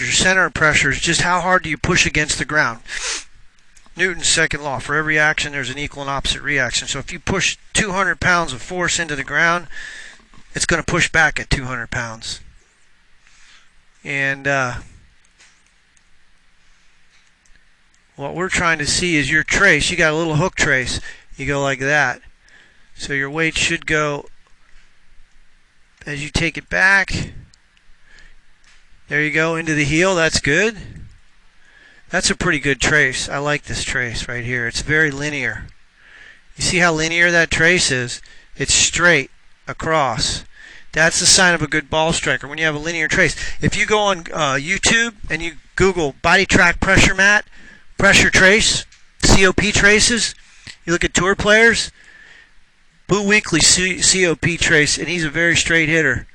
pressure. Your center of pressure is just how hard do you push against the ground. Newton's second law. For every action, there's an equal and opposite reaction. So if you push 200 pounds of force into the ground, it's going to push back at 200 pounds. And what we're trying to see is your trace. You got a little hook trace. You go like that. So your weight should go as you take it back. There you go, into the heel. That's good. That's a pretty good trace. I like this trace right here. It's very linear. You see how linear that trace is? It's straight across. That's the sign of a good ball striker when you have a linear trace. If you go on YouTube and you Google body track pressure mat, pressure trace, COP traces, you look at tour players, Boo Weekley COP trace, and he's a very straight hitter.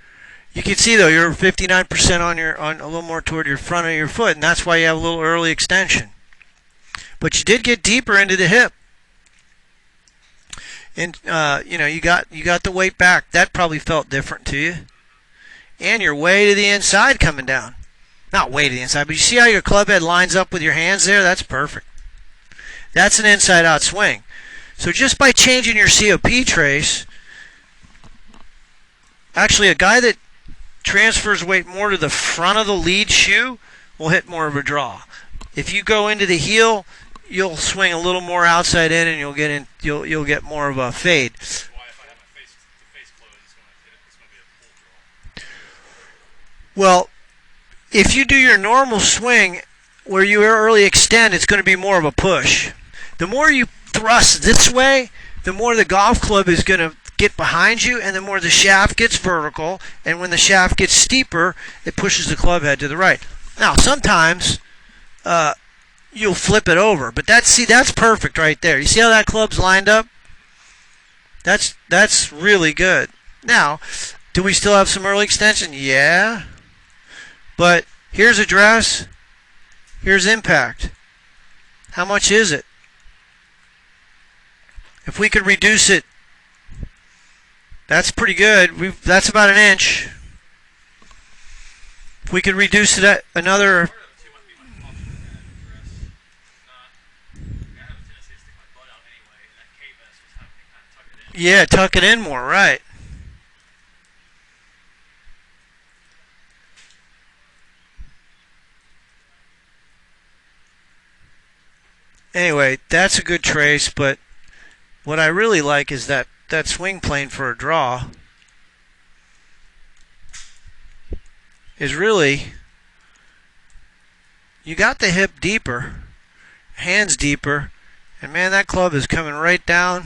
You can see though you're 59% on a little more toward your front of your foot, and that's why you have a little early extension. But you did get deeper into the hip, and you got the weight back. That probably felt different to you, and you're way to the inside coming down. Not way to the inside, but you see how your club head lines up with your hands there? That's perfect. That's an inside-out swing. So just by changing your COP trace, actually a guy that transfers weight more to the front of the lead shoe will hit more of a draw. If you go into the heel, you'll swing a little more outside in, and you'll get more of a fade. Well, if you do your normal swing where you early extend, it's going to be more of a push. The more you thrust this way, the more the golf club is going to get behind you, and the more the shaft gets vertical, and when the shaft gets steeper, it pushes the club head to the right. Now, sometimes you'll flip it over, but that's perfect right there. You see how that club's lined up? That's really good. Now, do we still have some early extension? Yeah. But here's address, here's impact. How much is it? If we could reduce it, that's pretty good. That's about an inch. If we could reduce it another. Yeah, tuck it in more, right. Anyway, that's a good trace, but what I really like is that swing plane for a draw is really, you got the hip deeper, hands deeper, and man, that club is coming right down.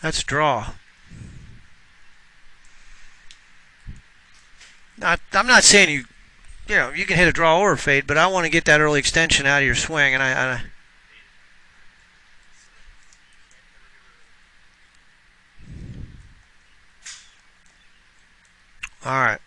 That's draw. I'm not saying you can hit a draw or a fade, but I want to get that early extension out of your swing, and I all right.